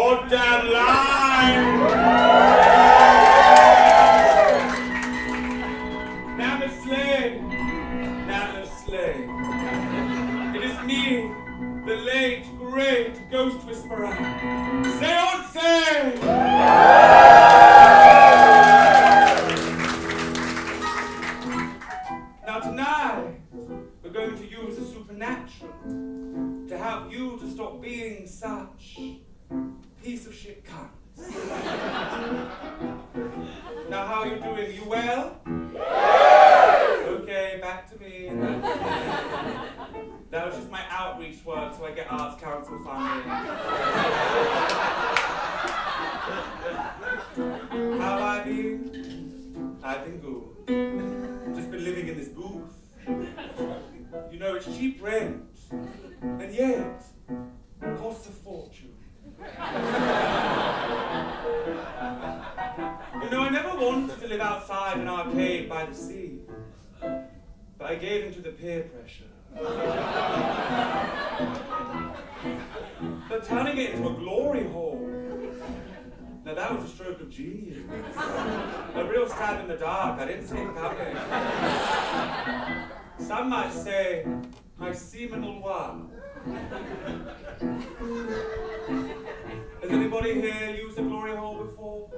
goddamn line! Now slay. It is me, the late, great ghost whisperer, Séayoncé! Now tonight, we're going to use the supernatural to help you to stop being such piece of shit cunts. Now, how are you doing? You well? Okay, back to me. That was just my outreach work, so I get Arts Council funding. How have I been? I've been good. Just been living in this booth. You know, it's cheap rent, and yet, it costs a fortune. You know, I never wanted to live outside an arcade by the sea, but I gave in to the peer pressure. But turning it into a glory hole, now that was a stroke of genius. A real stab in the dark, I didn't see it coming. Some might say, my seminal one. Has anybody here used a glory hole before?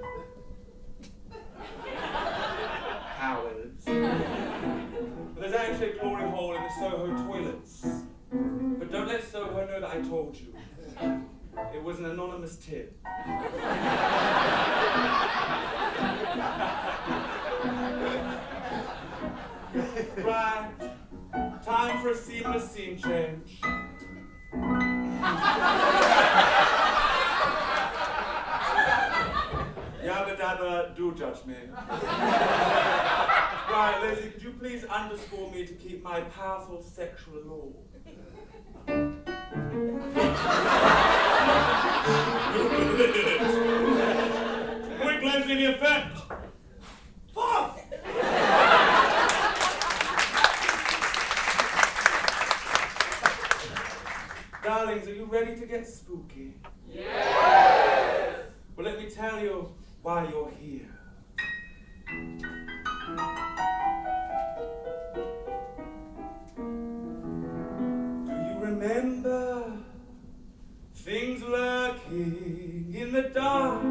Cowards. But there's actually a glory hole in the Soho toilets. But don't let Soho know that I told you. It was an anonymous tip. Right. Time for a seamless scene change. Yabba dabba, do judge me. Right, Lizzie, could you please underscore me to keep my powerful sexual allure? Quick, Leslie, the effect! Puff! Darlings, are you ready to get spooky? Yes! Well, let me tell you why you're here. Do you remember things lurking in the dark,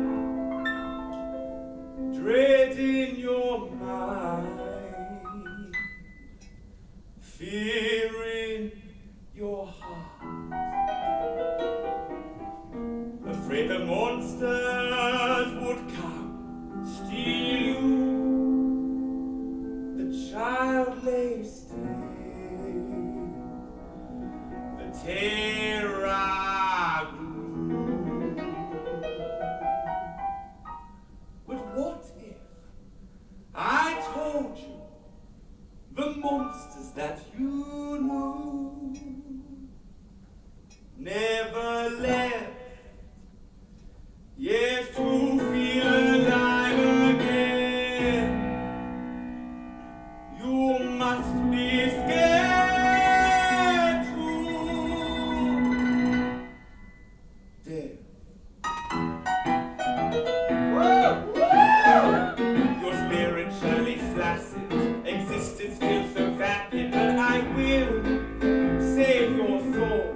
dread in your mind, fear in your heart, afraid the monsters would come, steal you? The child lay still, the terror grew. But what if I told you the monsters that you knew never left, yes, to feel alive again? You must be scared to death. Your spirit surely flaccid, existence feels so vapid, but I will save your soul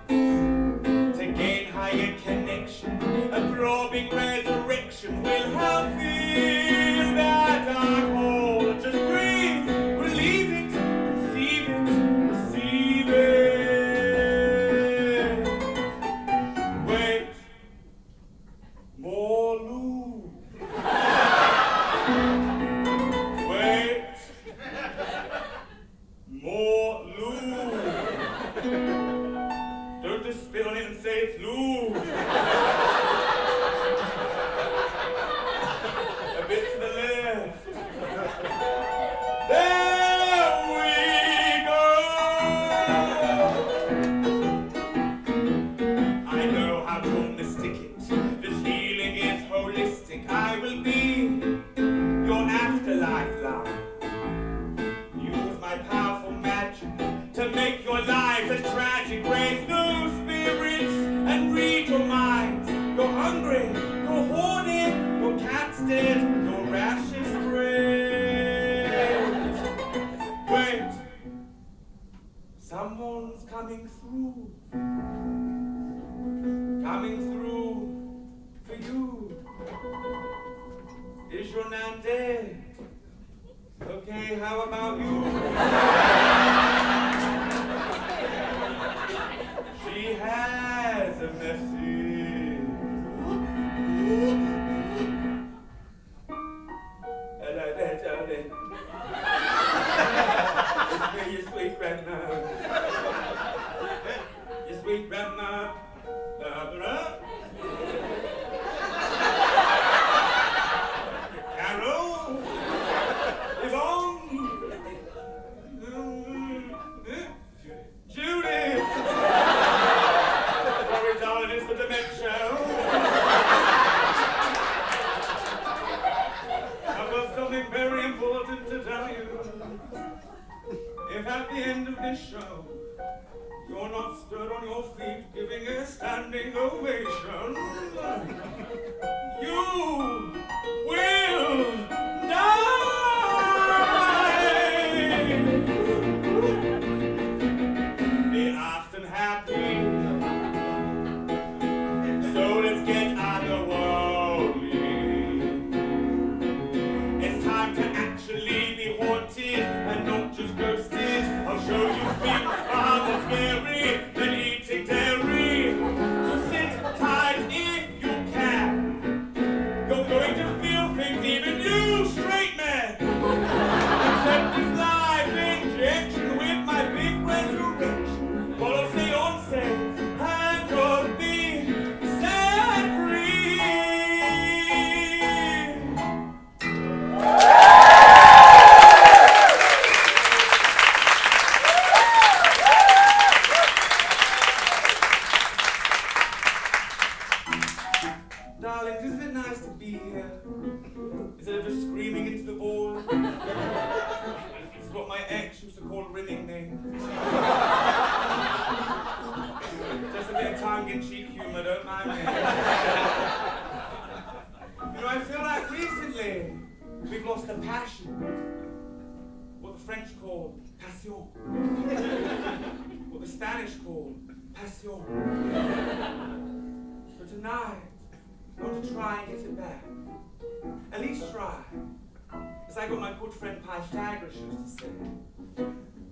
to gain higher connection. A throbbing resurrection will help feel that dark hole. Just breathe, relieve it, conceive it, receive it. Wait, more lube. Wait, more lube. Don't just spit on it and say it's lube. A bit to the left. There we go. I know how to mystic it. This healing is hungry, you're horny, your cat's dead, your rash is spread. Wait, someone's coming through. Coming through for you. Is your nan dead? Okay, how about you? She has a message. Hello there, darling. It's me, your sweet grandma. Your sweet grandma. Carol. Yvonne. Judith. Sorry, darling, it's the dementia. I've got something very important to tell you. If at the end of this show you're not stood on your feet giving a standing ovation, you will die! Be asked and happy, so let's get otherworldly. It's time to actually be haunted and not just ghosted. I'll show you things far more scary than eating dairy. So sit tight if you can. You're going to feel things, even you, straight man. Accept this life injection with my big resurrection. Follow Séayoncé and you'll be set free. Darling, isn't it nice to be here? Instead of just screaming into the void. This is what my ex used to call rimming me. Just a bit of tongue-in-cheek humour, don't mind me. You know, I feel like recently we've lost the passion. What the French call passion. What the Spanish call passion. But tonight, I want to try and get it back. At least try. As I got my good friend Pythagoras used to say.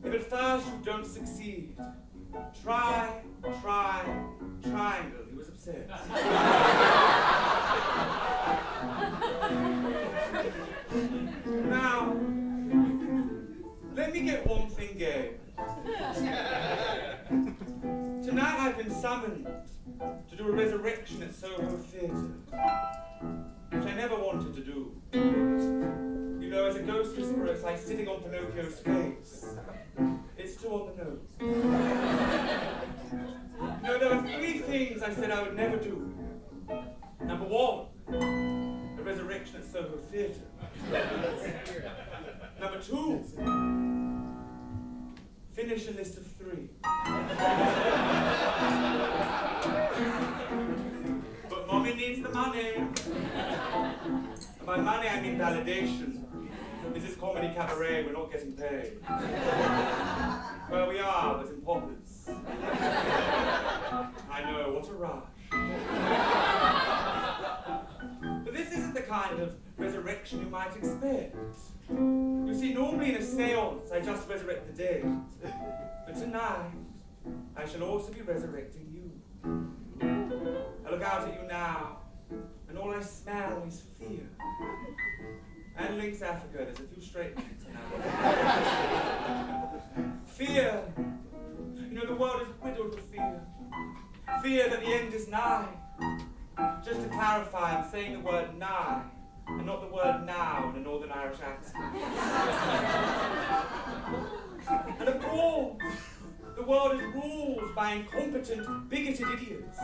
If at first you don't succeed, try, triangle. He was obsessed. Now, let me get one thing going. Tonight I've been summoned to do a Res-Erection at Soho Theatre, which I never wanted to do. You know, as a ghost whisperer, it's like sitting on Pinocchio's face. It's too on the nose. You know, there were 3 things I said I would never do. Number 1, a Res-Erection at Soho Theatre. Number 2, finish a list of 3. But mommy needs the money. And by money I mean validation. This is comedy cabaret, we're not getting paid. Well, we are, but in poppers. I know, what a rush. But this isn't the kind of resurrection you might expect. You see, normally in a seance, I just resurrect the dead. But tonight, I shall also be resurrecting you. I look out at you now, and all I smell is fear. And Links Africa, there's a few straight men tonight. Fear. You know, the world is riddled with fear. Fear that the end is nigh. Just to clarify, I'm saying the word nigh, and not the word now in a Northern Irish accent. And of course, the world is ruled by incompetent, bigoted idiots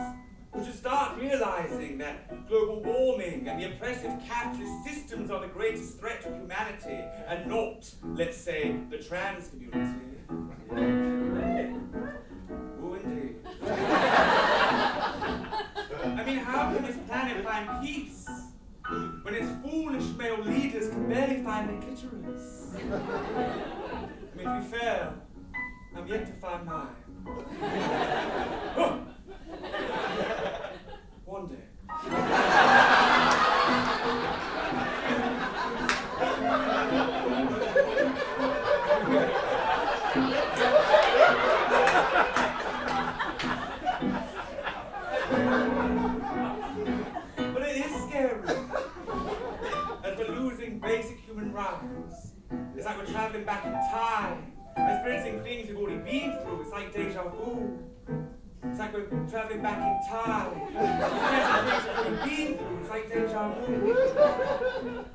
who should start realizing that global warming and the oppressive capitalist systems are the greatest threat to humanity, and not, let's say, the trans community. Oh, indeed. I mean, how can this planet find peace when its foolish male leaders can barely find their clitoris. I mean, to be fair, I'm yet to find mine. Oh. One day. But it is scary. As we're losing basic human rights. It's like we're traveling back in time, experiencing things we've already been through. It's like deja vu. It's like we're traveling back in time, experiencing things we've already been through. It's like deja vu.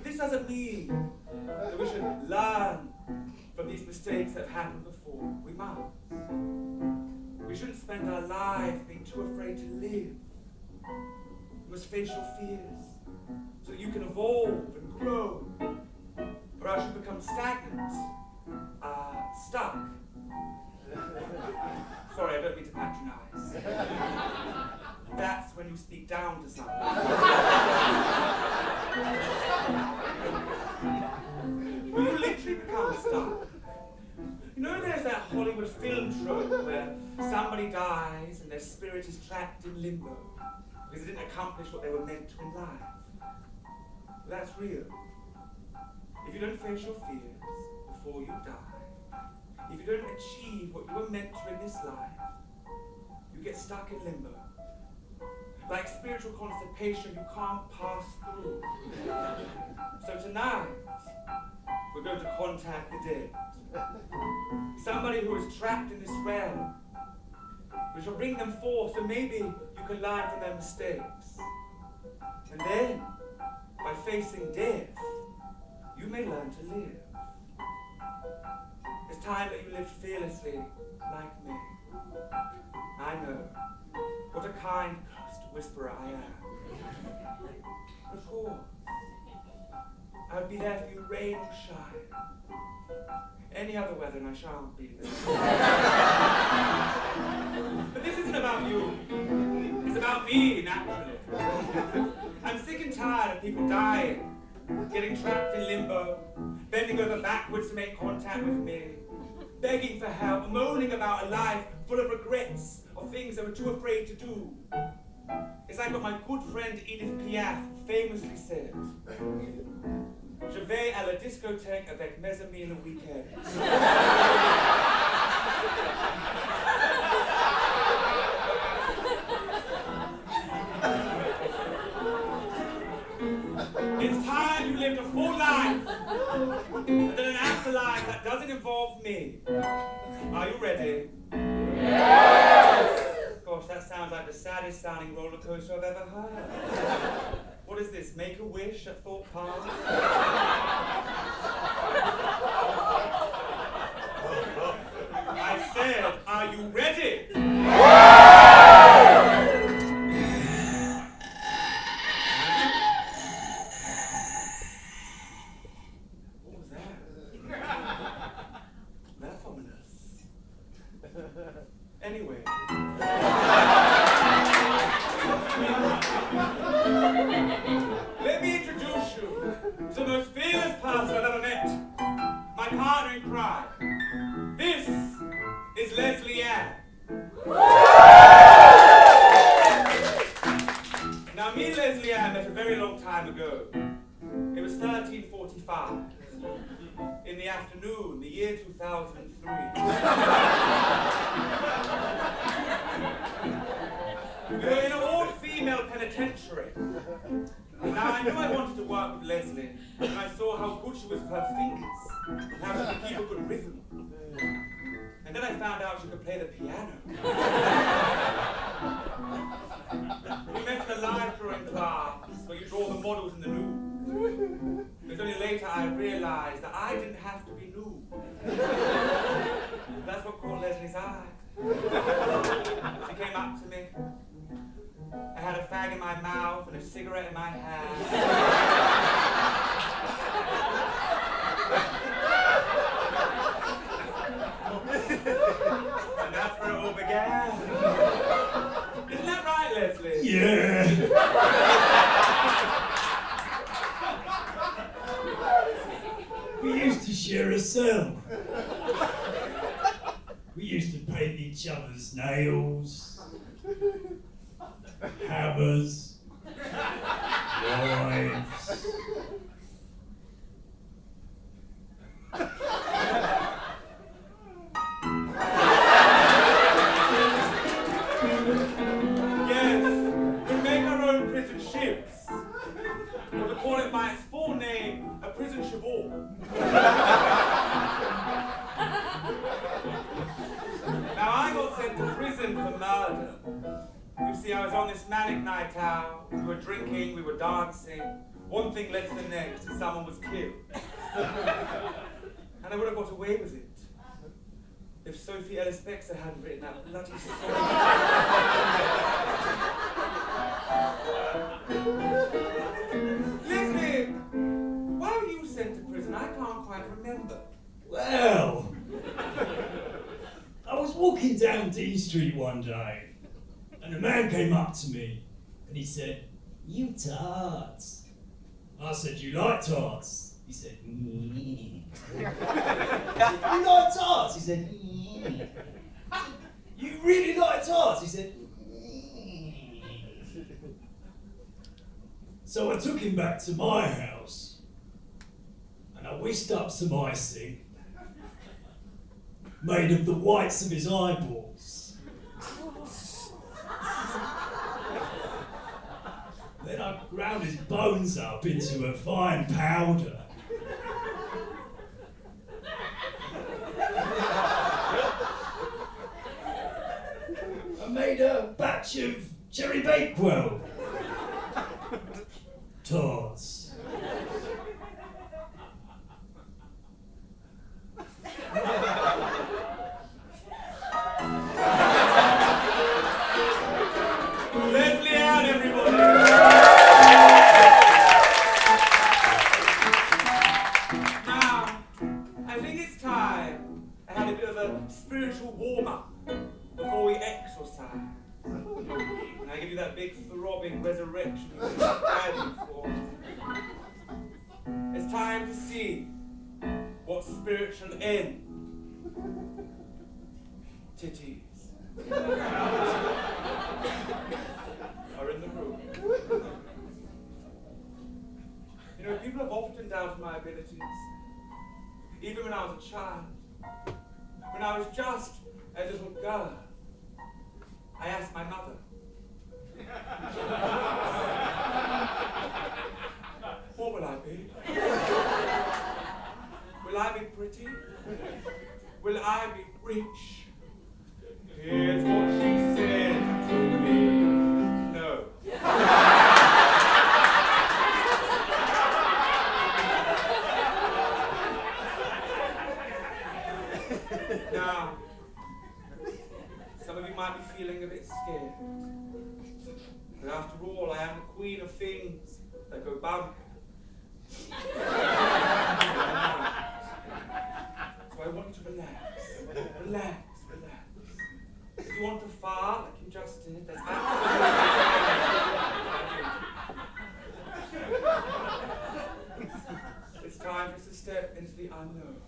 This doesn't mean that we should learn from these mistakes that have happened before. We must. We shouldn't spend our lives being too afraid to live. You must face your fears so that you can evolve and grow, or else you become stagnant, stuck. Sorry, I don't mean to patronize. That's when you speak down to someone. Will you literally become stuck? You know, there's that Hollywood film trope where somebody dies and their spirit is trapped in limbo because they didn't accomplish what they were meant to in life. But that's real. If you don't face your fears before you die, if you don't achieve what you were meant to in this life, you get stuck in limbo. Like spiritual constipation you can't pass through. So tonight, we're going to contact the dead. Somebody who is trapped in this realm. We shall bring them forth so maybe you can learn from their mistakes. And then, by facing death, you may learn to live. It's time that you lived fearlessly like me. I know what a kind, cursed whisperer I am. Of course, I would be there for you rain or shine. Any other weather and I shan't be there. But this isn't about you. It's about me, naturally. I'm sick and tired of people dying, getting trapped in limbo, bending over backwards to make contact with me, begging for help, moaning about a life full of regrets of things they were too afraid to do. It's like what my good friend Edith Piaf famously said. Je vais à la discothèque avec mes amis le week-end. It's time you lived a full life, and then an afterlife that doesn't involve me. Are you ready? Yes! Gosh, that sounds like the saddest sounding roller coaster I've ever heard. What is this, Make-A-Wish at Thorpe Park? I said, are you ready? What was that? That's ominous. Anyway. Let me introduce you to the most fearless person I've ever met. My partner in crime. This is Res-Erection. Now, me and Res-Erection met a very long time ago. It was 1345. In the afternoon, the year 2003. We were in an all-female penitentiary. Now, I knew I wanted to work with Leslie, and I saw how good she was with her fingers, and how she could keep a good rhythm. And then I found out she could play the piano. We met in a live drawing class, where you draw the models in the nude. It was only later I realized that I didn't have to be nude. That's what caught Leslie's eye. She came up to me. I had a fag in my mouth and a cigarette in my hand. And that's where it all began. Isn't that right, Leslie? Yeah. share a cell. We used to paint each other's nails, hammers, wives. Yes, we make our own prison ships. Or to call it by its full name, a prison cheval. Now I got sent to prison for murder. You see, I was on this manic night out. We were drinking, we were dancing. One thing led to the next, and someone was killed. And I would have got away with it if Sophie Ellis Bextor hadn't written that bloody song. Listen, why were you sent to prison? I can't quite remember. Well, I was walking down Dean Street one day, and a man came up to me, and he said, "You tarts." I said, "You like tarts?" He said, "You like tarts?" He said, "You really like tarts?" He said, So I took him back to my house, and I whisked up some icing made of the whites of his eyeballs. Then I ground his bones up into a fine powder. I made a batch of Cherry Bakewell tarts. Leslie out, everybody! Now, I think it's time I had a bit of a spiritual warm-up before we exercise. And I give you that big throbbing Res-Erection you've been fighting for. It's time to see what spiritual end titties are in the room. You know, people have often doubted my abilities, even when I was a child. When I was just a little girl, I asked my mother, what will I be? Will I be pretty? Will I be rich? Here's what she said to me. No. Now, some of you might be feeling a bit scared. But after all, I am the queen of things that go bump. So I want you to relax. Relax, relax. If you want to fart like you just did, that's absolutely fine. It's time for us to step into the unknown.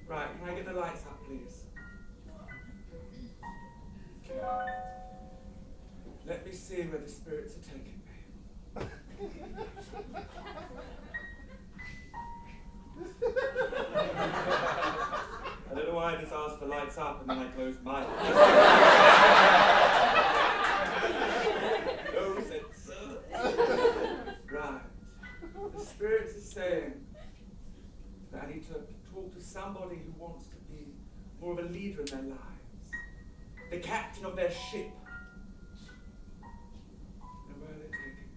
Right, can I get the lights up, please? Okay. Let me see where the spirits are taking me. I don't know why I just asked for lights up and then I closed my eyes. No censor. Right. The spirits are saying that I need to talk to somebody who wants to be more of a leader in their lives. The captain of their ship. And where are they taking me?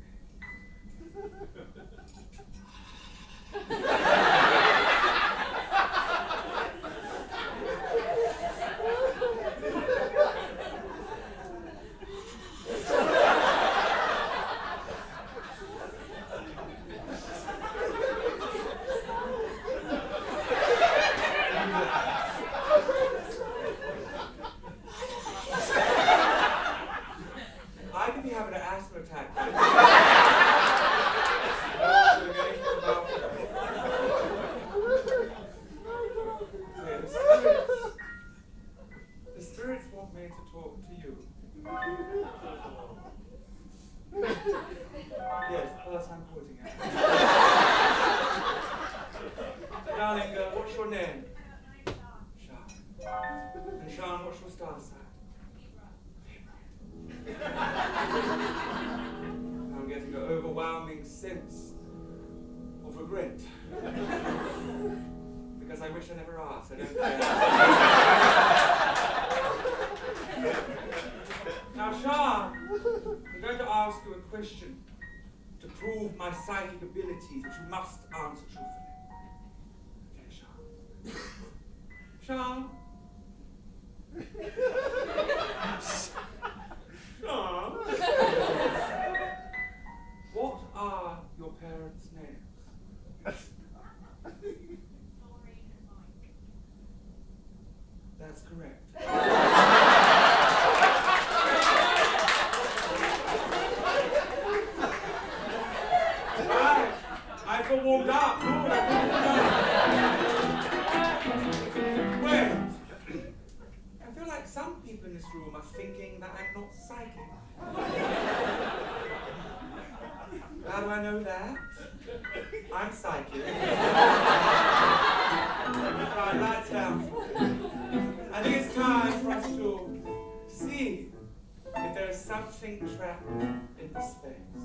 lasting sense of regret. Because I wish I never asked. I don't care. Now, Sean, I'm going to ask you a question to prove my psychic abilities, which you must answer truthfully. Okay, Sean. Sean? Sean? What are your parents' names? That's correct. I feel warmed up. Good, I feel warmed up. Wait. I feel like some people in this room are thinking that I'm not psychic. How do I know that? I'm psychic. Right, lights down. I think it's time for us to see if there is something trapped in the space.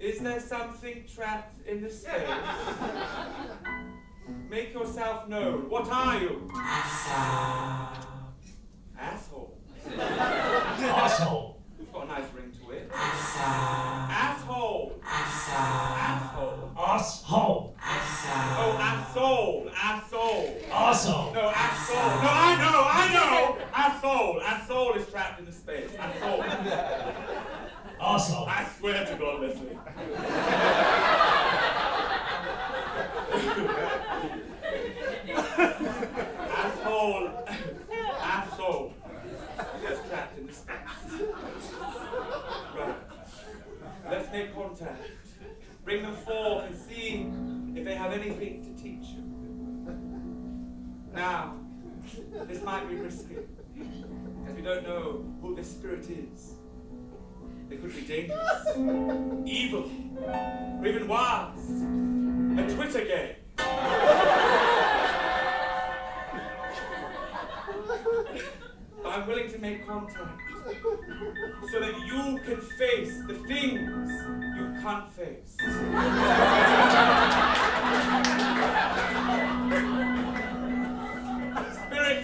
Is there something trapped in the space? Make yourself known. What are you? Asshole. Asshole. It's got a nice ring to it. Asshole. Asshole. Asshole. Oh, asshole. Asshole. Asshole. No, asshole. No, I know. Asshole. Asshole is trapped in the space. Asshole. Asshole. I swear to God, Leslie. Asshole. Asshole. That's trapped in the space. Right. Let's make contact. Bring them forth and see if they have anything to teach you. Now, this might be risky, as we don't know who this spirit is. They could be dangerous, evil, or even worse, a Twitter game. But I'm willing to make contact so that you can face the things you can't face. Spirit,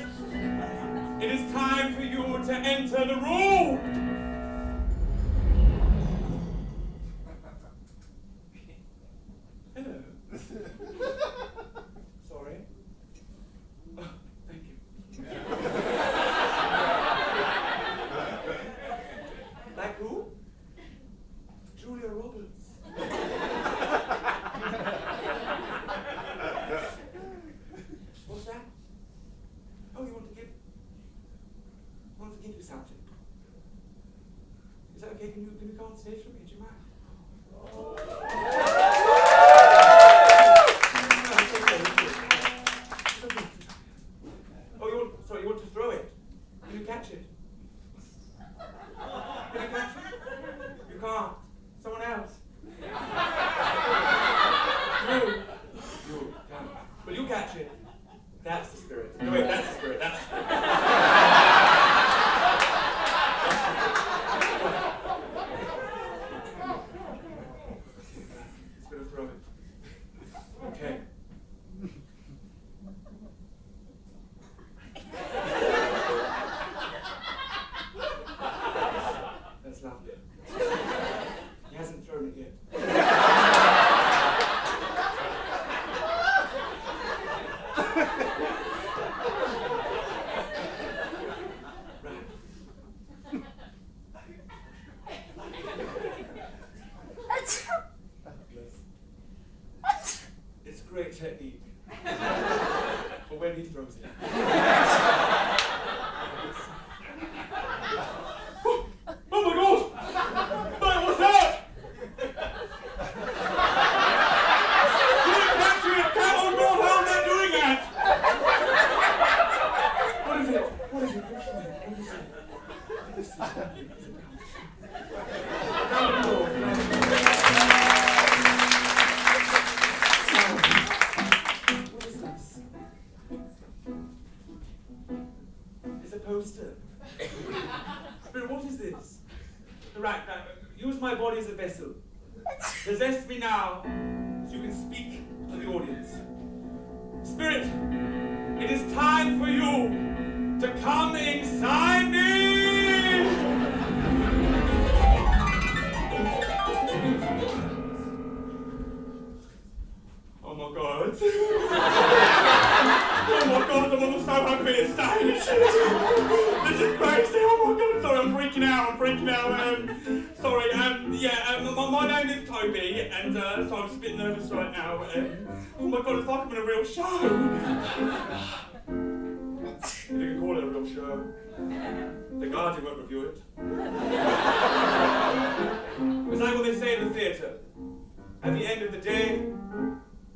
it is time for you to enter the room. Hello. Sorry. Oh, thank you. Like who? Julia Roberts. What's that? Oh, you want to give you something. Is that okay? Can you go on stage for me? Do you mind? You want to throw it? Can you catch it? Can you catch it? You can't. Someone else. You can. Will you catch it? That's the spirit. No, wait, that's the spirit. That's the spirit. It's going to throw it. Okay. That's lovely. He hasn't thrown it yet. It's a great technique for when he throws it. Oh my God! Man, what's that? You didn't catch it! Oh God, how's that doing that? What is it? What is it? What is it? What is this? It's a poster. Spirit, what is this? Right, use my body as a vessel. Possess me now, so you can speak to the audience. Spirit, it is time for you to come inside me! Oh my God. Oh my God, I'm on the so happy at stage. This is crazy. Oh my God, sorry, I'm freaking out. Sorry, my name is Toby, and so I'm just a bit nervous right now. Oh my God, it's like I'm in a real show. If you can call it a real show. The Guardian won't review it. It's like what they say in the theatre. At the end of the day,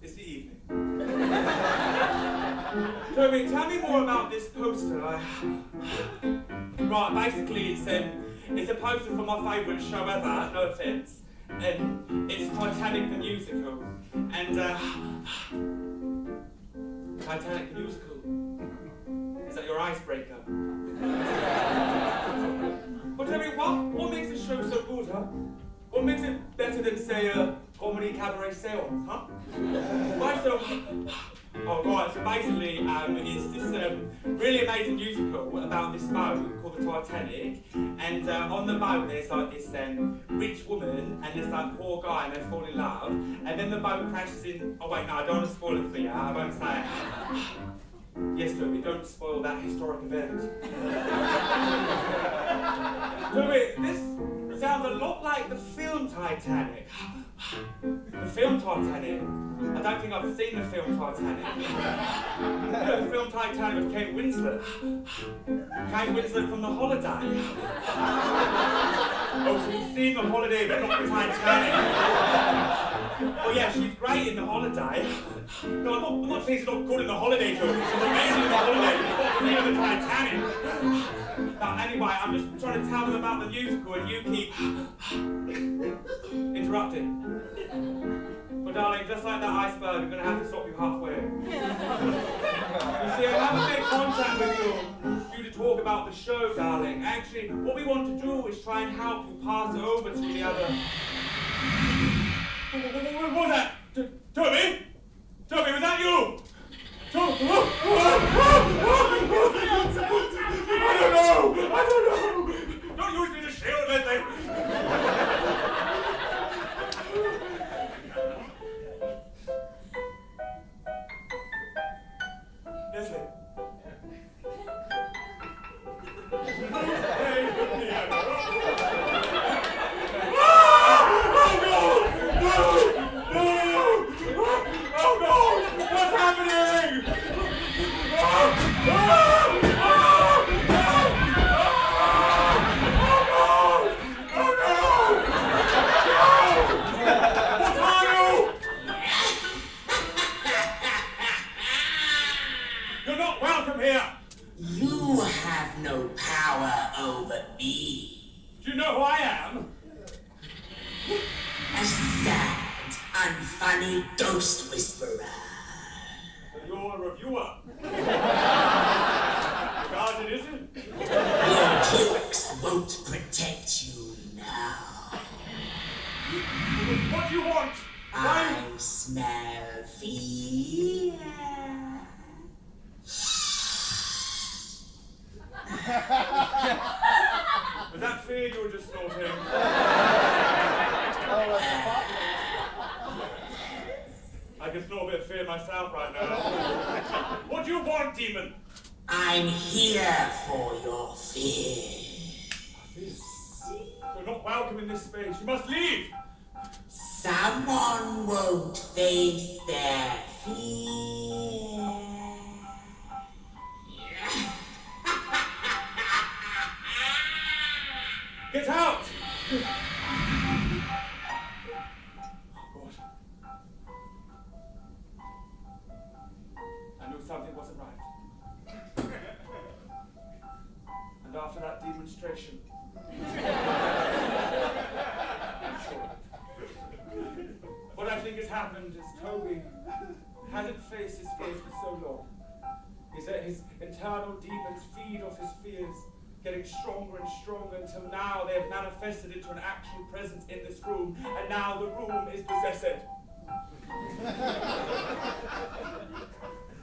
it's the evening. Toby, tell me more about this poster. Right, basically it's a poster for my favourite show ever, no offence. It's Titanic the musical. And Titanic the musical. Is that your icebreaker? But tell me, what makes the show so good, huh? What makes it better than, say, a comedy cabaret seance, huh? Right, so basically, it's this really amazing musical about this boat called the Titanic, and on the boat there's like this rich woman and this like poor guy, and they fall in love, and then the boat crashes in. Oh wait, no, I don't want to spoil it for you. I won't say it. Yes, Toby, don't spoil that historic event. Toby, this sounds a lot like the film Titanic. The film Titanic? I don't think I've seen the film Titanic. You know, the film Titanic with Kate Winslet. Kate Winslet from The Holiday. Oh, so you've seen The Holiday, but not the Titanic. Oh yeah, she's great in The Holiday. No, I'm not saying she's not good in The Holiday, Joe. She's amazing in The Holiday, but you've not seen her in the Titanic. Anyway, I'm just trying to tell them about the musical and you keep interrupting. But darling, just like that iceberg, I'm going to have to stop you halfway. You see, I haven't made contact with you to talk about the show, darling. Actually, what we want to do is try and help you pass over to the other... What was that? Toby? Toby, was that you? I don't know. Don't use me to shield anything. Leslie. Oh no! What's happening? You're not welcome here! You have no power over me. Do you know who I am? A sad, unfunny ghost whisperer. So you're a reviewer. Guardian isn't. Your jokes won't protect you now. What do you want? I smell fear. Was that fear you were just snorting? I can snort a bit of fear myself right now. What do you want, demon? I'm here for your fear. You're not welcome in this space. You must leave. Someone won't face their fear. Get out! I knew something wasn't right. And after that demonstration, what I think has happened is Toby hasn't faced his fears for so long. He's let his internal demons feed off his fears. getting stronger and stronger until now they have manifested into an actual presence in this room, and now the room is possessed.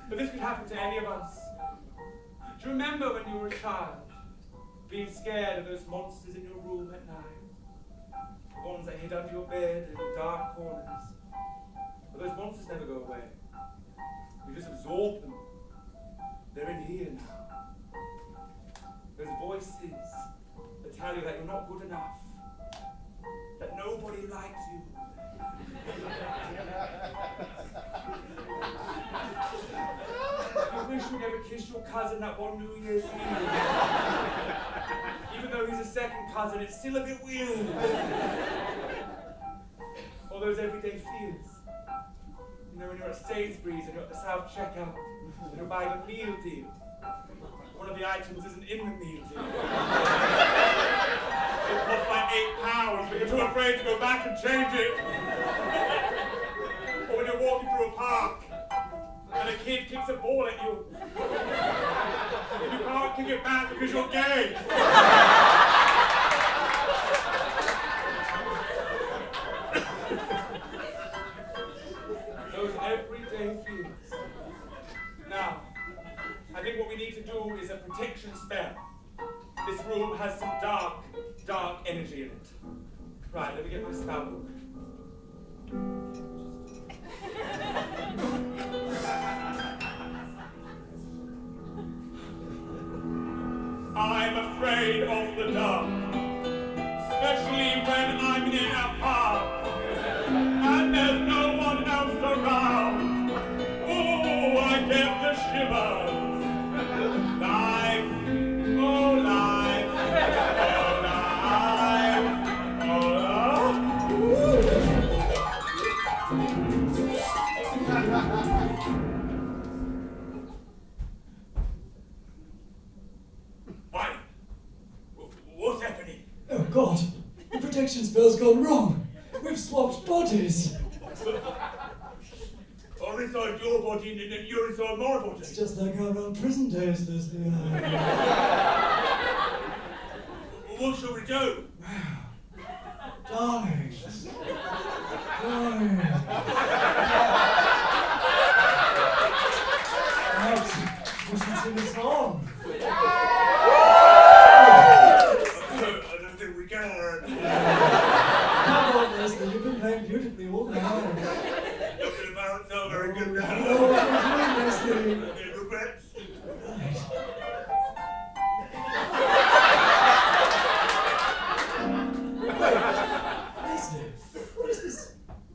But this could happen to any of us. Do you remember when you were a child, being scared of those monsters in your room at night? The ones that hid under your bed in the dark corners. But those monsters never go away. You just absorb them. They're in here now. Those voices that tell you that you're not good enough, that nobody likes you. You wish you never kissed your cousin that one New Year's Eve. Even though he's a second cousin, it's still a bit weird. All those everyday fears. You know, when you're at Sainsbury's and you're at the self checkout and you're buying a meal deal. One of the items isn't in the meal deal. It costs like £8, but you're too afraid to go back and change it. Or when you're walking through a park and a kid kicks a ball at you. And you can't kick it back because you're gay. Those everyday fears. Now, I think what we need to do is a protection spell. This room has some dark energy in it. Right, let me get my spell book. I'm afraid of the dark, especially when I'm in a park and there's no one else around. Oh, I get the shivers. Life, oh life, oh life, oh Why? What's happening? Oh God, the protection spell's gone wrong. We've swapped bodies. Or inside your body and then you're inside my body. It's just like our old prison days, Leslie. What shall we do? Darling. Perhaps we should sing a song. I don't think we can. Come on, Leslie, you've been playing beautifully all night. Talking about it's not very good now. No, what are you doing, Leslie? Any regrets? Wait, Leslie, what is this?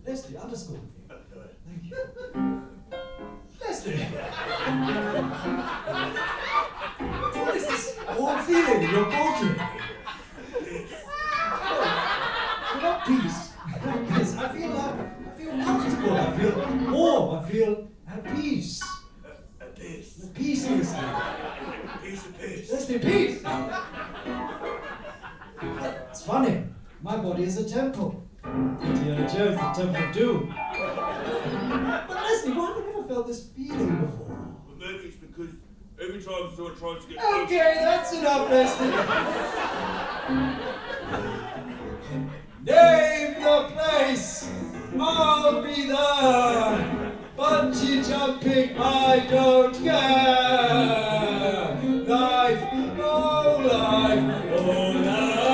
Leslie, underscore me. Thank you. Leslie! What is this warm feeling in your body? Not peace. Peace. I feel comfortable. I feel warm. I feel at peace. At peace. The peace, Leslie. Peace of peace. Leslie, peace! It's funny. My body is a temple. Indiana Jones, the Temple of Doom. But Leslie, why have I never felt this feeling before? Well, maybe it's because every time someone tries to get Okay, that's enough, Leslie. Name the place. I'll be there. Bungee jumping, I don't care. Life, oh life, oh life.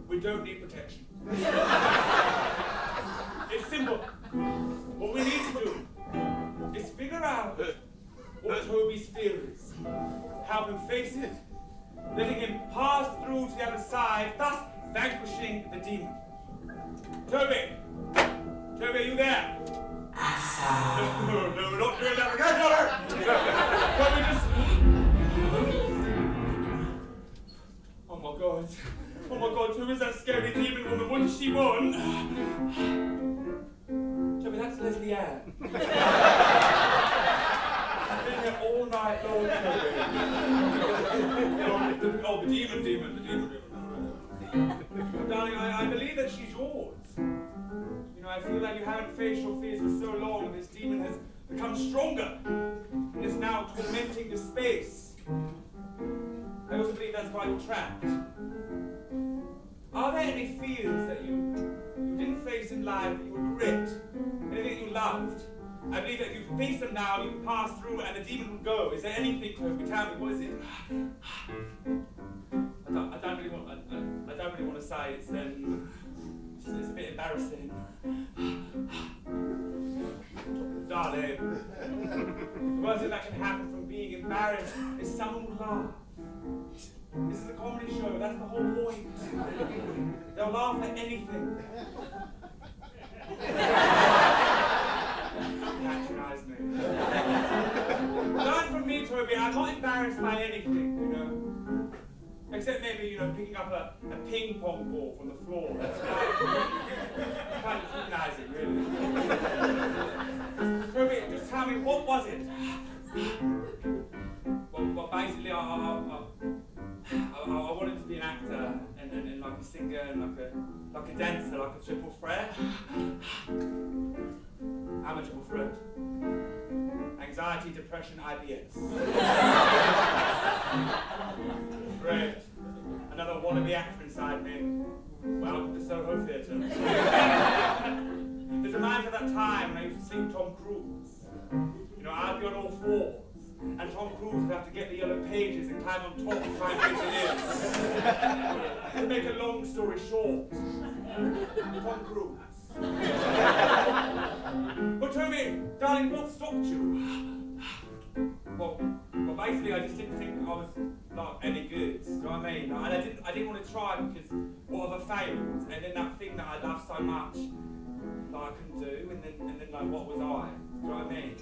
We don't need protection. It's simple. What we need to do is figure out what Toby's fear is, help him face it, letting him pass through to the other side, thus vanquishing the demon. Toby! Toby, are you there? No, we're not doing that again, Toby! Toby, just my god. Oh my god, who is that scary demon woman? What does she want? Toby, that's Leslie Ann. I've been here all night long, Toby. Oh, the demon. Darling, I believe that she's yours. You know, I feel like you haven't faced your fears for so long, and this demon has become stronger and is now tormenting the space. I also believe that's why you're trapped. Are there any fears that you didn't face in life that you regret? Anything you loved? I believe that if you face them now, you can pass through and the demon will go. Is there anything, Toby? Tell me, what is it? I don't really want to say it's a bit embarrassing. Darling, the worst thing that can happen from being embarrassed is someone will laugh. This is a comedy show, that's the whole point. They'll laugh at anything. Patronize me. Learn from me, Toby, I'm not embarrassed by anything, you know. Except maybe, you know, picking up a ping pong ball from the floor. That's kind of humanizing, really. Toby, just tell me, what was it? Well, basically, I wanted to be an actor and like a singer and like a dancer, like a triple threat. I'm a triple threat. Anxiety, depression, IBS. Great. Another wannabe actor inside me. Welcome to Soho Theatre. This reminds me of that time when I used to see Tom Cruise. You know, I'd be on all fours, and Tom Cruise would have to get the yellow pages and climb on top and try and fit it in. To make a long story short, Tom Cruise. But tell me, darling, what stopped you? Well, basically, I just didn't think I was like any good. Do you know what I mean? And I didn't want to try because what if I failed? And then that thing that I loved so much, like I couldn't do. And then like what was I? Do you know what I mean?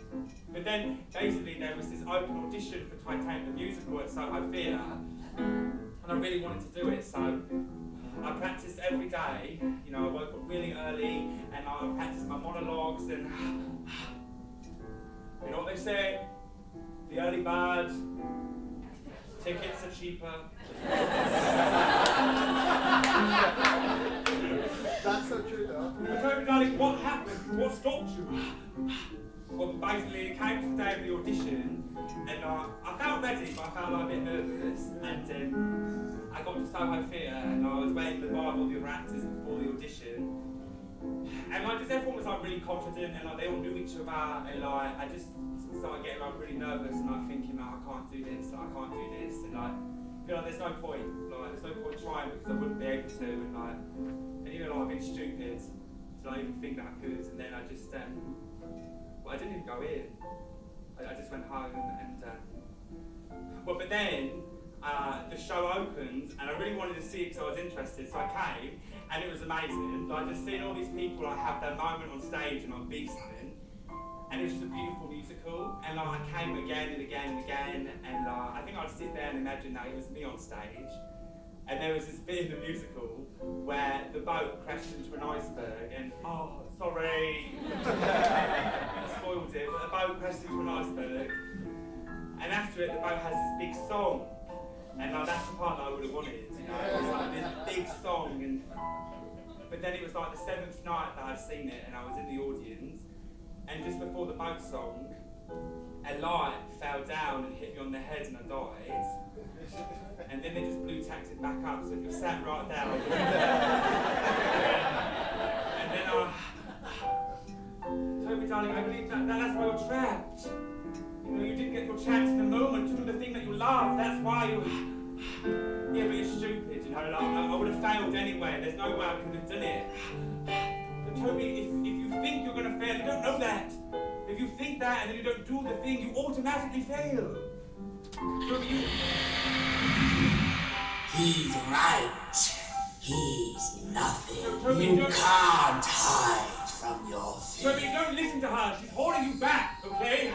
But then basically there was this open audition for Titanic the musical at Soho Theatre, and I really wanted to do it. So I practiced every day. You know, I woke up really early and I practiced my monologues and you know what they say? The early bird, tickets are cheaper. That's so true though. But tell me, darling, what happened? What stopped you? Well, basically, it came to the day of the audition, and I felt ready, but I felt like a bit nervous. And I got to Soho Theatre, and I was waiting in the bar with all the other actors before the audition. And like, just everyone was like really confident, and like they all knew each other, and like I just started getting like really nervous, and like thinking like I can't do this, and like you know, there's no point trying because I wouldn't be able to, and like, and even like I've been stupid to not even think that I could, and then I just well, I didn't even go in. I just went home and but then the show opened, and I really wanted to see it because I was interested, so I came, and it was amazing. Like, just seeing all these people like have their moment on stage and like be something, and it was just a beautiful musical. And like, I came again and again and again, and I think I'd sit there and imagine that it was me on stage. And there was this bit in the musical where the boat crashed into an iceberg, and oh, sorry, I spoiled it, but the boat crashed into an iceberg, and after it, the boat has this big song. And like, that's the part that I would have wanted, you know, it was like this big song, but then it was like the 7th night that I'd seen it, and I was in the audience, and just before the boat song, a light fell down and hit me on the head and I died, and then they just blue tacked it back up, so if you're sat right down, and then Toby darling, I believe that's why you're trapped. You know, you didn't get your chance in the moment to do the thing that you love. That's why you. Yeah, but you're stupid. You know, like, I would have failed anyway. There's no way I could have done it. But Toby, if you think you're gonna fail, you don't know that. If you think that and then you don't do the thing, you automatically fail. Toby, you. He's right. He's nothing. So, Toby, You can't hide from your fear. Toby, don't listen to her. She's holding you back, okay?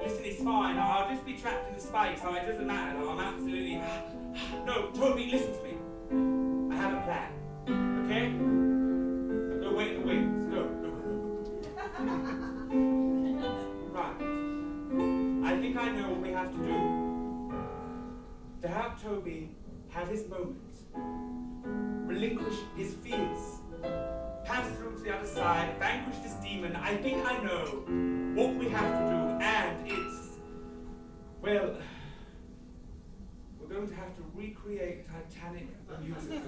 Listen, it's fine. I'll just be trapped in the space. Like, it doesn't matter. Like, I'm absolutely... No, Toby, listen to me. I have a plan. Okay? Go wait in the wings. Go. Right. I think I know what we have to do. To have Toby have his moment. Relinquish his fears. Pass through to the other side. Vanquish this demon. I think I know what we have to do. And it's... Well... We're going to have to recreate Titanic music.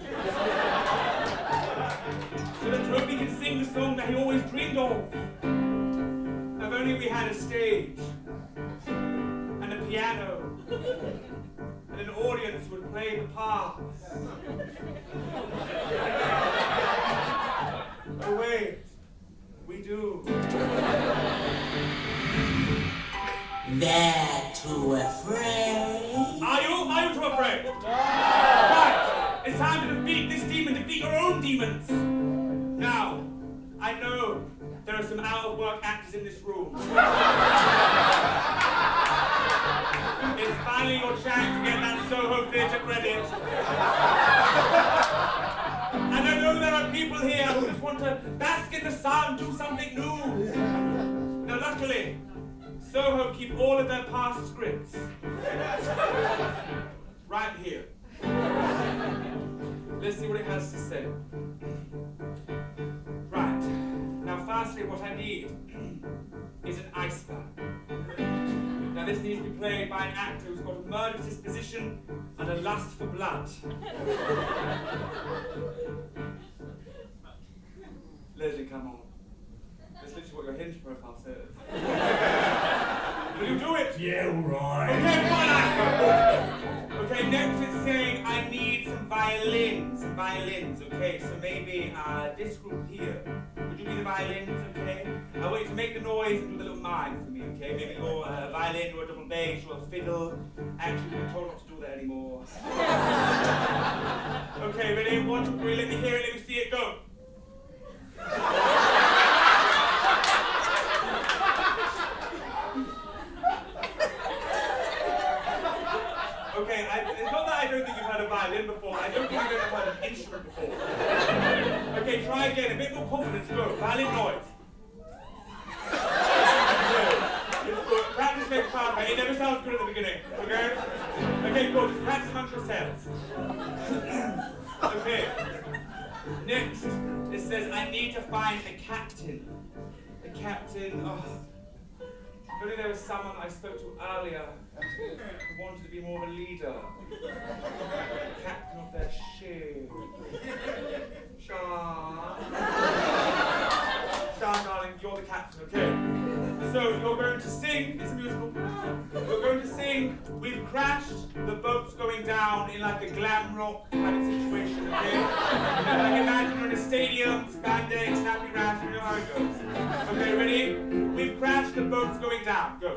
So that Toby can sing the song that he always dreamed of. If only we had a stage, and a piano, and an audience would play the parts. Oh wait, we do. They're too afraid. Are you too afraid? Right, it's time to defeat this demon, defeat your own demons. Now, I know there are some out-of-work actors in this room. It's finally your chance to get that Soho Theatre credit. And I know there are people here who just want to bask in the sun, do something new. Now, luckily, Soho keep all of their past scripts right here. Let's see what it has to say. Right. Now, firstly, what I need is an ice bath. Now, this needs to be played by an actor who's got a murderous disposition and a lust for blood. Leslie, come on. That's literally what your Hinge profile says. Will you do it? Yeah, all right. Okay, fine, ice bath. Okay, next it's saying I need some violins. Okay, so maybe this group here. Would you be the violins, okay? I want you to make the noise and do the little mime for me, okay? Maybe you're a violin or a double bass or a fiddle. Actually, we've been told not to do that anymore. Okay, ready? 1, 2, 3, let me hear it, let me see it, go. Okay, it's not that I don't think you've heard a violin before. I don't think you've ever heard an instrument before. Okay, try again. A bit more confidence. Go. Violin noise. It's good. Practice makes perfect. It never sounds good at the beginning. Okay? Okay, good. Just practice amongst yourselves. Okay. Next, it says I need to find a captain. A captain. Oh. If only there was someone I spoke to earlier who wanted to be more of a leader. Captain of their ship. Sean, darling, you're the captain, okay? So you're going to sing, it's a musical. You're going to sing, we've crashed, the boat's going down in like a glam rock kind of situation, okay? Like imagine you're in a stadium, spandex, snappy rash, you know how it goes. Okay, ready? We've crashed, the boat's going down. Go.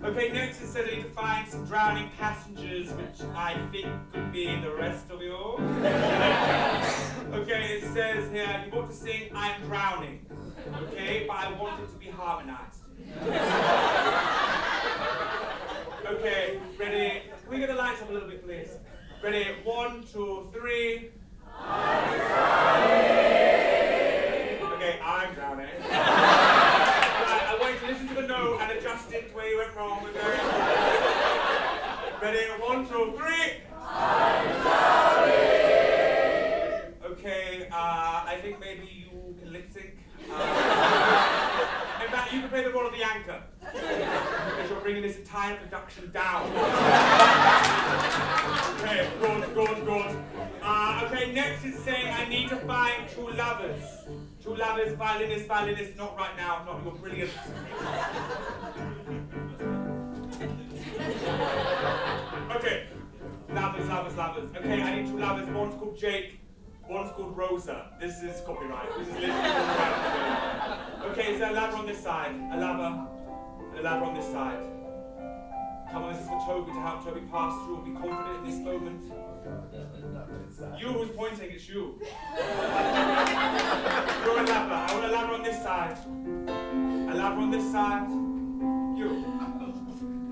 Okay, next it said I need to find some drowning passengers, which I think could be the rest of you. Okay, it says here, you want to sing I'm Drowning. Okay, but I want it to be harmonized. Okay, ready? Can we get the lights up a little bit, please? Ready? 1, 2, 3. I'm drowning. Okay, I'm drowning. I want you to listen to the note and adjust it where you went wrong. Okay? Ready? 1, 2, 3. I'm drowning. Okay, I think maybe you can lip sync. In fact, you can play the role of the anchor. Because you're bringing this entire production down. Okay, good. Okay, next it's saying I need to find true lovers. True lovers, violinist, not right now, not you're brilliant. Okay, lovers. Okay, I need two lovers. One's called Jake, one's called Rosa. This is copyright. This is literally copyright. Okay, is there a lover on this side? A lover, and a lover on this side. Come on, this is for Toby, to help Toby pass through and be confident in this moment. You who's pointing, it's you. You're a lover. I side. A lover on this side.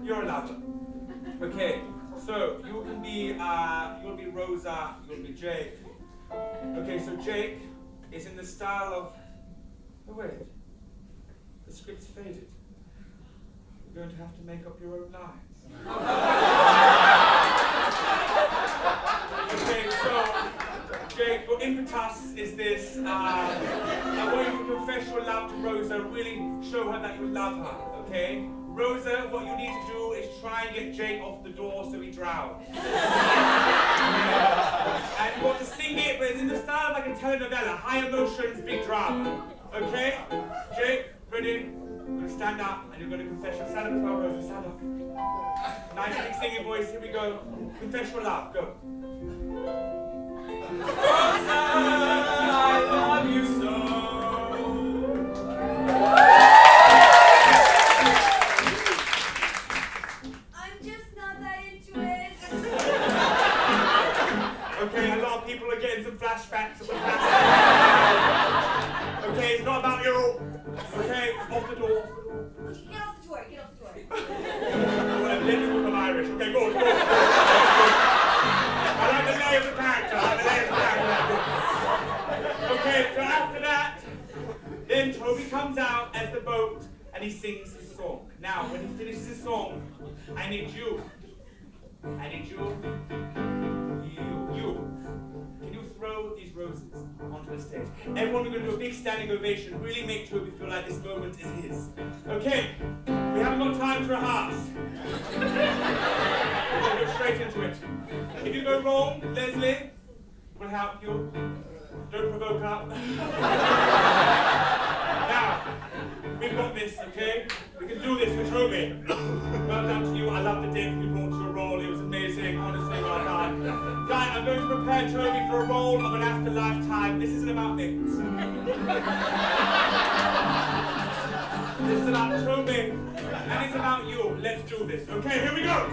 You're a lover. Okay, so you'll be Rosa, you'll be Jake. Okay, so Jake is in the style of... Oh wait, the script's faded. You're going to have to make up your own lines. Okay, so Jake, your impetus is this. I want you to confess your love to Rosa, really show her that you love her, okay? Rosa, what you need to do is try and get Jake off the door so he drowns. And you want to sing it, but it's in the style of like a telenovela, high emotions, big drama. Okay? Jake, ready? You're going to stand up and you're going to confess your... Stand up as well, Rosa, stand up. Nice big singing voice, here we go. Confess your love, go. Rosa, I love you so. I'm just not that into it. Okay, a lot of people are getting some flashbacks of the past. Okay, it's not about you. Okay, off the door. Get off the door, get off the door. Well, then you become Irish. Okay, go on, go on. I like the lay of the character. Okay, so after that, then Toby comes out as the boat and he sings his song. Now, when he finishes his song, I need you. Can you throw these roses onto the stage? Everyone, we're going to do a big standing ovation. Really make Toby feel like this moment is his. Okay, we haven't got time to rehearse. We'll go straight into it. If you go wrong, Leslie will help you. Don't provoke her. Now, we've got this, okay? We can do this for Toby. Well done to you. I love the depth you brought to your role. It was amazing. Honestly, well done. Right, I'm going to prepare Toby for a role of an afterlife. This isn't about me. This is about Toby. And it's about you. Let's do this. Okay, here we go.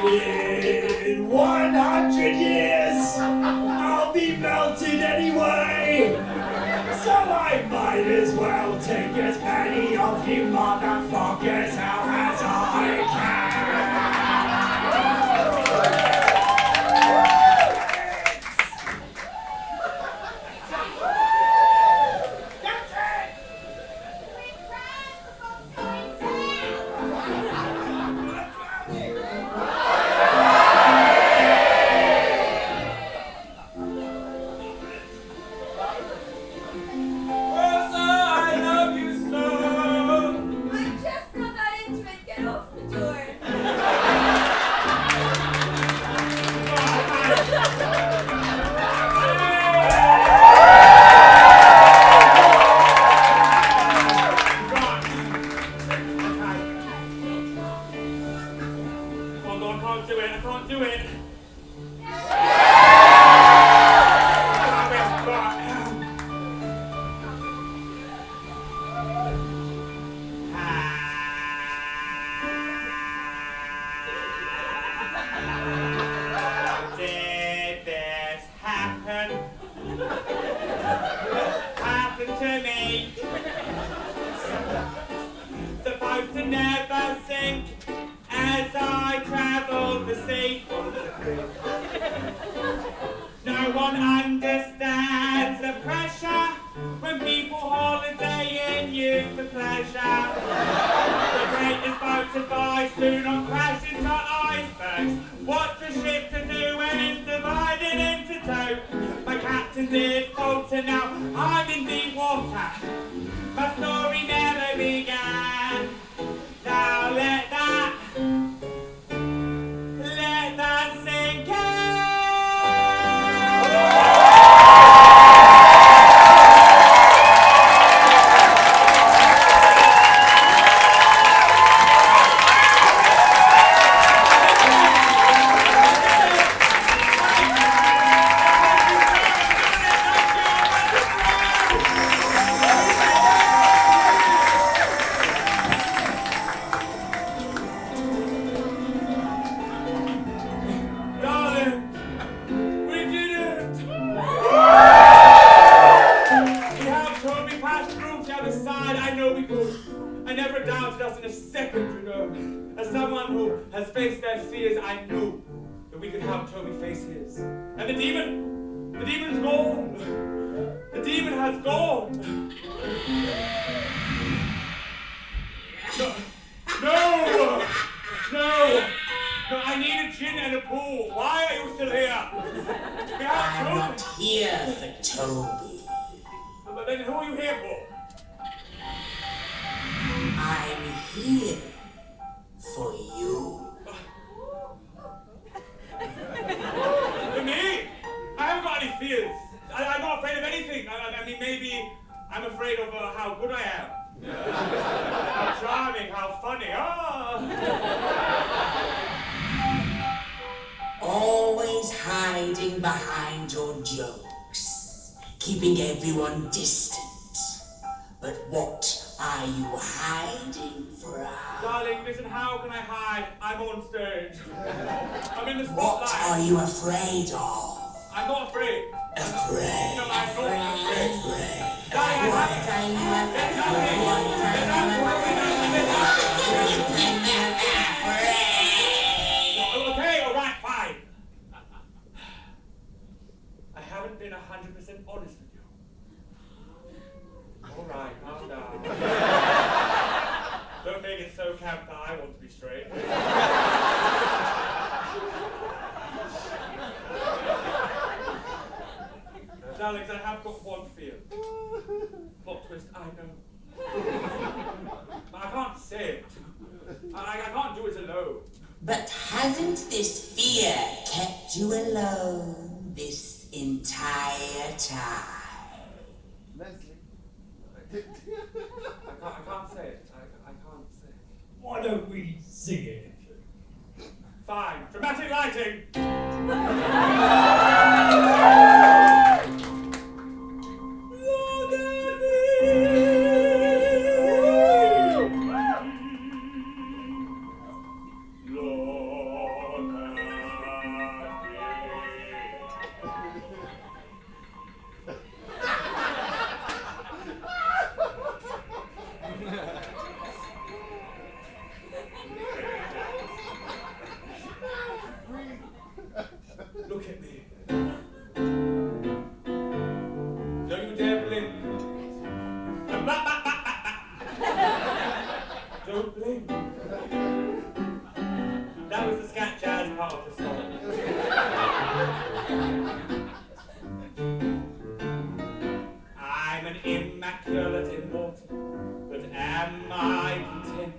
In 100 years, I'll be melted anyway. So I might as well take as many of you motherfuckers out as I can. how Toby faced his. And the demon's gone. The demon has gone. No, I need a gin and a pool. Why are you still here? I'm not here for Toby. But then who are you here for? I'm here for you. For me? I haven't got any fears. I'm not afraid of anything. I mean, maybe I'm afraid of how good I am. How charming, how funny. Always hiding behind your jokes, keeping everyone distant. But what are you hiding from? Darling, listen, how can I hide? I'm on stage. I'm in the What spotlight. are you afraid of? I'm not afraid. Afraid. No, I'm not afraid. Afraid. Darling, What are you Okay, all right, fine. I haven't been 100% honest with you. All right, calm down. Don't make it so camp that I want to be straight. Darlings, I have got one fear. Plot twist, I know. But I can't say it. I can't do it alone. But hasn't this fear kept you alone this entire time? Leslie. I can't say it. I can't say it. Why don't we sing it? Fine. Dramatic lighting. Look at me. Look at me. Don't you dare blink. Don't blink. That was the scat jazz part of the song. I'm an immaculate immortal, but am I content?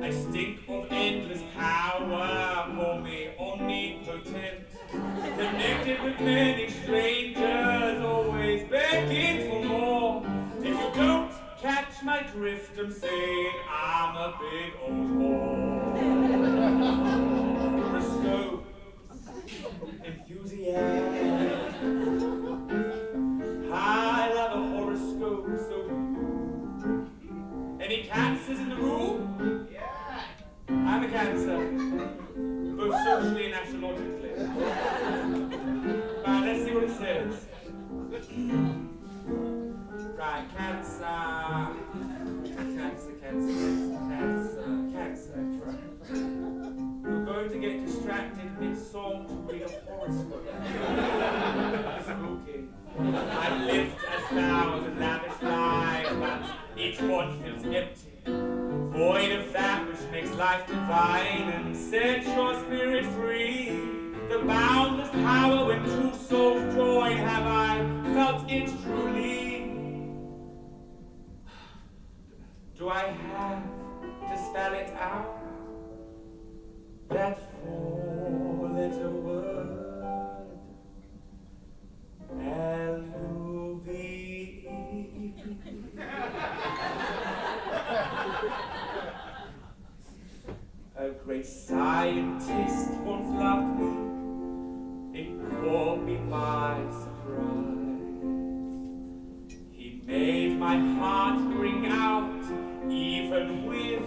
I stink of endless power, call me omnipotent. Connected with many strangers, always begging for more. If you don't catch my drift, I'm saying I'm a big old whore. Horoscope, enthusiasm. I love a horoscope, so any cancers in the room? Yeah. I'm a cancer, both socially and astrologically. Right, let's see what it says. Right, cancer. Right. You're going to get distracted mid-song to read a horoscope. Spooky. I've lived 1,000 lavish lives, but each one feels empty, void of that which makes life divine and sets your spirit free. The boundless power when two souls join, have I felt it truly? Do I have to spell it out? That four-letter word, L-U-V-E. A great scientist once loved me. It caught me by surprise. He made my heart ring out, even with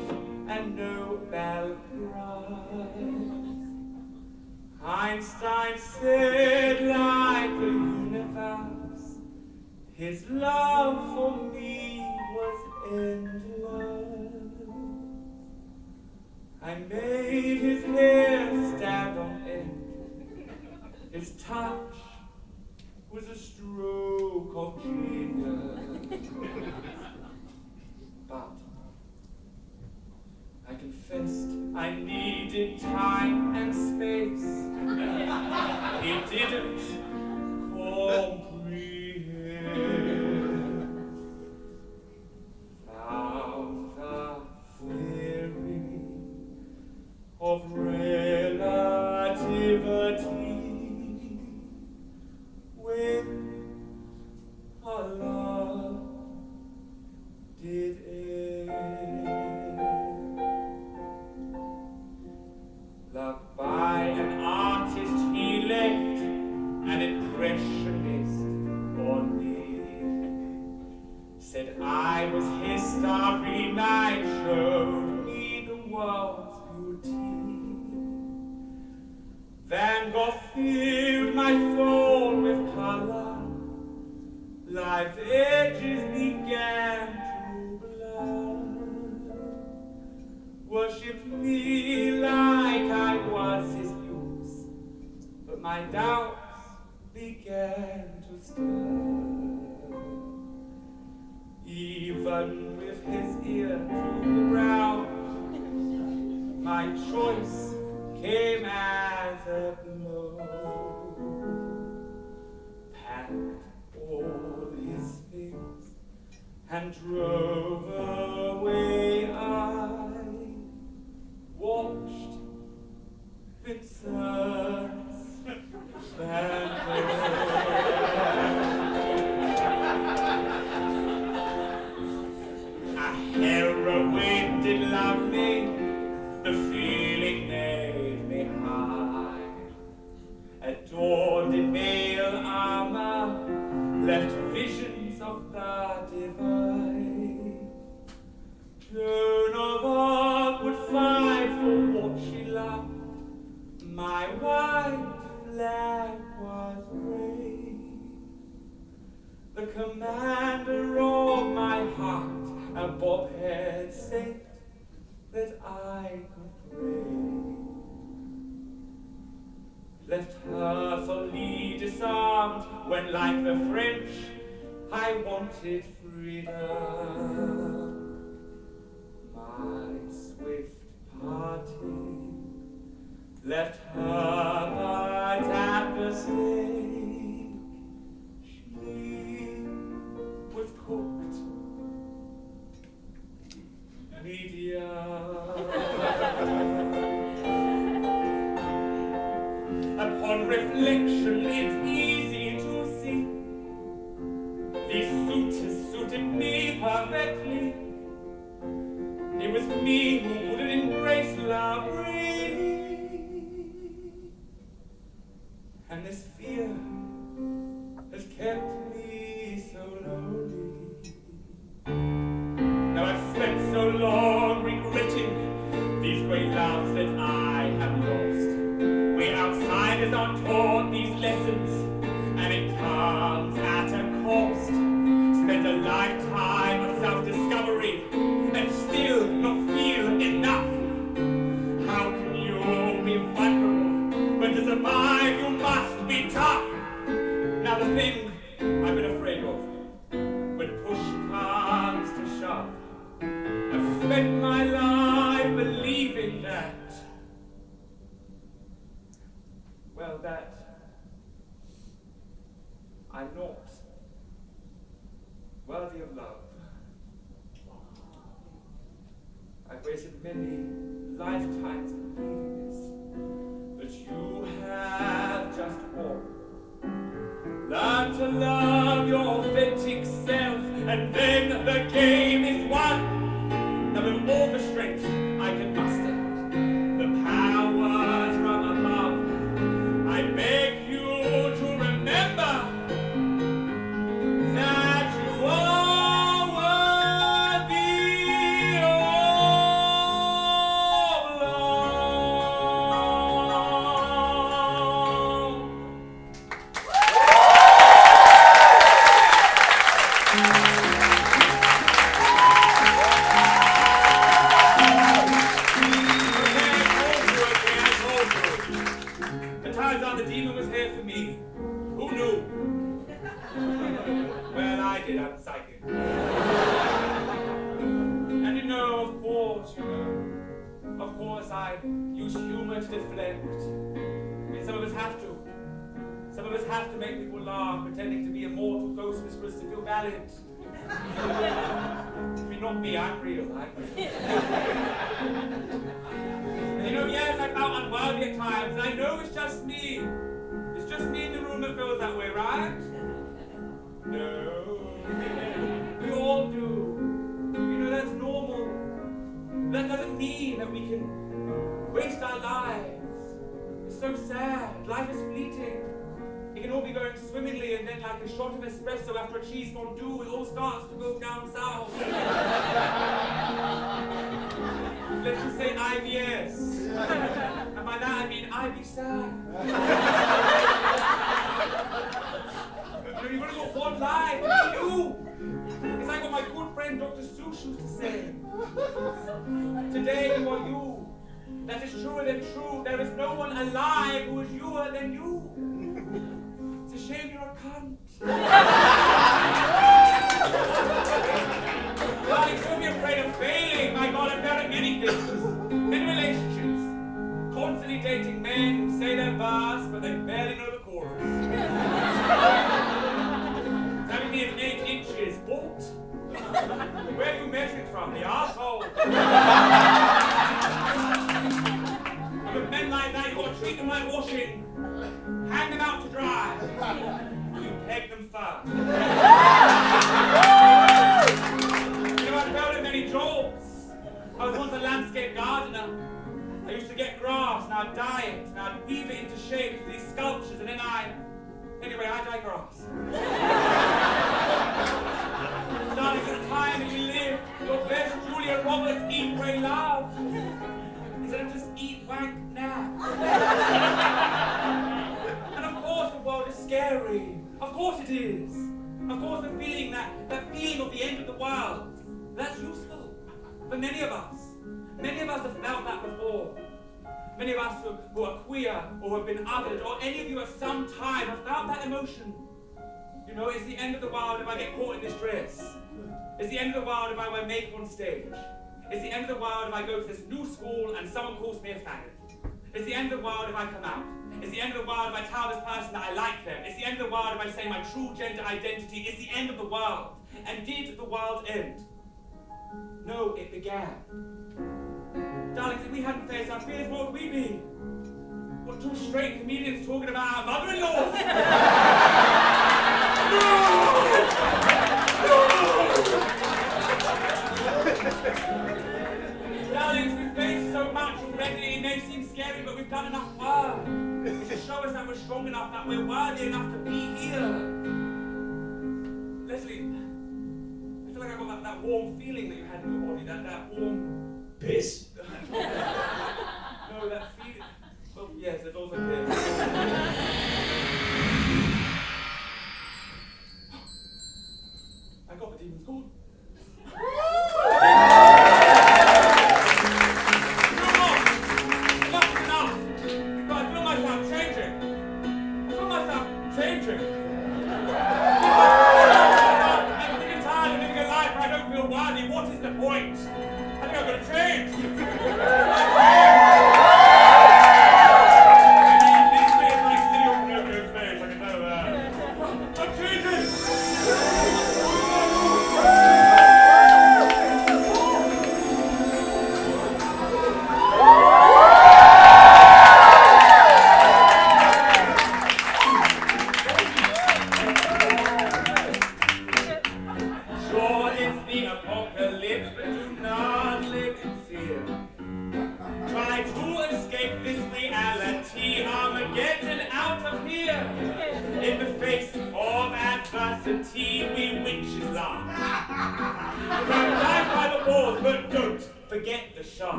a Nobel Prize. Einstein said, like the universe, his love for me was endless. I made his hair stand on end His touch was a stroke of genius. But I confessed I needed time and space. He didn't comprehend. Found the theory of relativity when our love did end. Loved by an artist, he left an impressionist on me. Said I was his starry night, showed me the world's beauty. Van Gogh filled my soul with color. Life's edges began to blur. Worshipped me like I was his muse, but my doubts began to stir. Even with his ear to the ground, my choice came as a blow. Packed all his things and drove away. I watched Vincent's Van Gogh. A heroine did love me, the feeling made me high. Adorned in male armor, left visions of the divine. Joan of Arc would fight for what she loved. My white flag was brave. The commander of my heart, a bob-haired saint that I could pray. Left her solely disarmed when, like the French, I wanted freedom. My swift parting left her but at the stake. She was cooked medium. Upon reflection, it's easy to see these suitors suited me perfectly. It was me who wouldn't embrace love really. And this fear has kept me so lonely. Now I've spent so long regretting these great loves that I have lost. We outsiders are taught these lessons, and it comes at a cost. Spend a lifetime of self-discovery and still not feel enough. How can you be vulnerable when to survive you must be tough? Now the thing I've been afraid of, when push comes to shove, I've spent my life believing that, well, that I'm not worthy of love. I've wasted many lifetimes believing this, but you have just one. Learn to love your authentic self, and then the game is won. Now with all the strength I can muster, the powers from above, I beg you to remember that you are worthy of love. Turns out the demon was here for me. Who knew? Well, I did. I'm psychic. And of course, I use humor to deflect. I mean, some of us have to. Some of us have to make people laugh, pretending to be immortal ghost whisperers to feel valiant. I mean, not me, I'm real. And yes, I felt unworthy at times, and I know it's just me. It's just me in the room that feels that way, right? No. We all do. That's normal. That doesn't mean that we can waste our lives. It's so sad. Life is fleeting. It can all be going swimmingly, and then like a shot of espresso after a cheese fondue, it all starts to go down south. Let's just say IBS. And by that I mean I be sad. You've only got one life, to be you. It's like what my good friend Dr. Seuss used to say. Today you are you. That is truer than true. There is no one alive who is youer than you. It's a shame you're a cunt. Darling, don't be afraid of failing. My God, I've failed at many things. Many relationships. Constantly dating men who say their verse, but they barely know the chorus. Having me at 8 inches. What? Where are you measuring from? The arsehole? And with men like that, you've got to treat them like washing. Hang them out to dry. You peg them first. I've failed at many jobs. I was once a landscape gardener. I used to get grass, and I'd dye it, and I'd weave it into shape into these sculptures, and then Anyway, I digress. Darling, it's time that you live your best Julia Roberts eat, pray, love. Instead of just eat, wank, nap. And of course the world is scary. Of course it is. Of course the feeling, that feeling of the end of the world, that's useful for many of us. Many of us have felt that before. Many of us who are queer or have been othered, or any of you at some time have felt that emotion. It's the end of the world if I get caught in this dress. It's the end of the world if I wear makeup on stage. It's the end of the world if I go to this new school and someone calls me a faggot. It's the end of the world if I come out. It's the end of the world if I tell this person that I like them. It's the end of the world if I say my true gender identity. It's the end of the world. And did the world end? No, it began. Darlings, if we hadn't faced our fears, what would we be? What, two straight comedians talking about our mother-in-laws? No! Darlings, we've faced so much already, it may seem scary, but we've done enough work. It should show us that we're strong enough, that we're worthy enough to be here. Leslie, I feel like I got that warm feeling that you had in your body, that warm... Piss? No, that feeling... Well, yes, there's also piss. I got the demon's gone.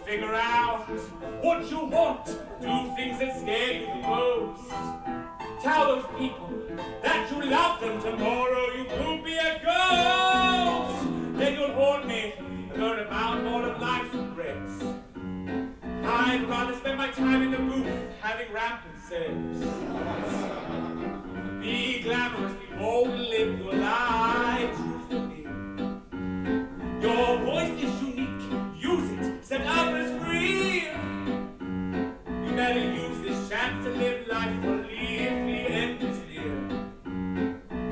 Figure out what you want. Do things that scare you the most. Tell those people that you love them. Tomorrow you could be a ghost. Then you'll haunt me and learn about all of life's regrets. I I'd rather spend my time in the booth having rampant sex. Be glamorous, be bold, and live your life truthfully. Your voice is unique, use it, set others free. You better use this chance to live life fully, endlessly.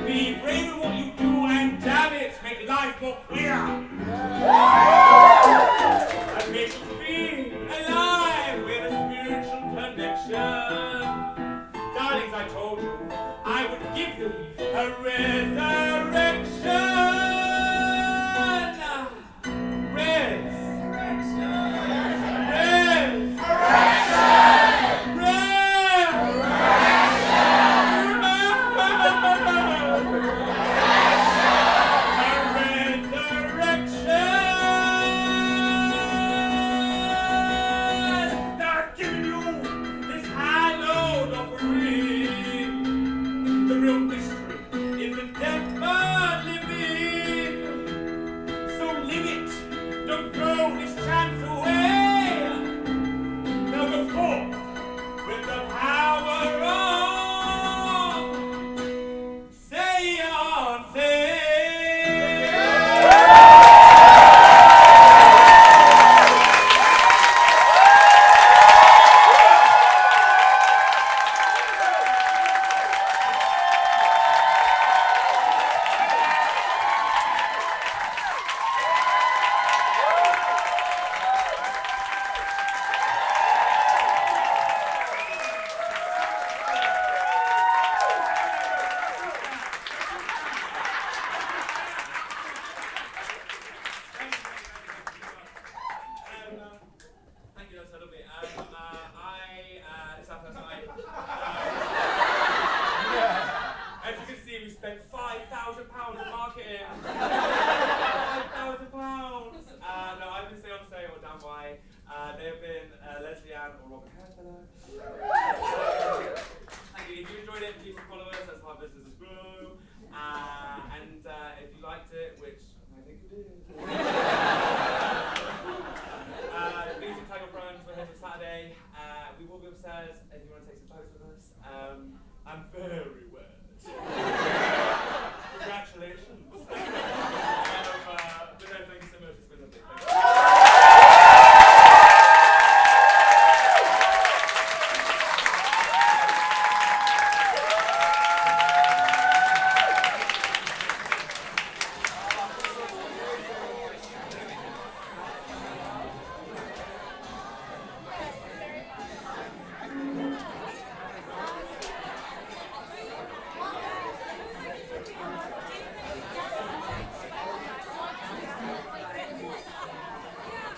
Be brave in what you do and damn it, make life more clear. And make you feel alive with a spiritual connection. Darlings, I told you I would give you a resurrection. They have been Res-Erection or Robyn Herfellow. Thank you. If you enjoyed it, please follow us. That's how our businesses grow. And if you liked it, which I think you did, please tell your friends. We're here for Saturday. We will be upstairs if you want to take some photos with us. I'm very wet.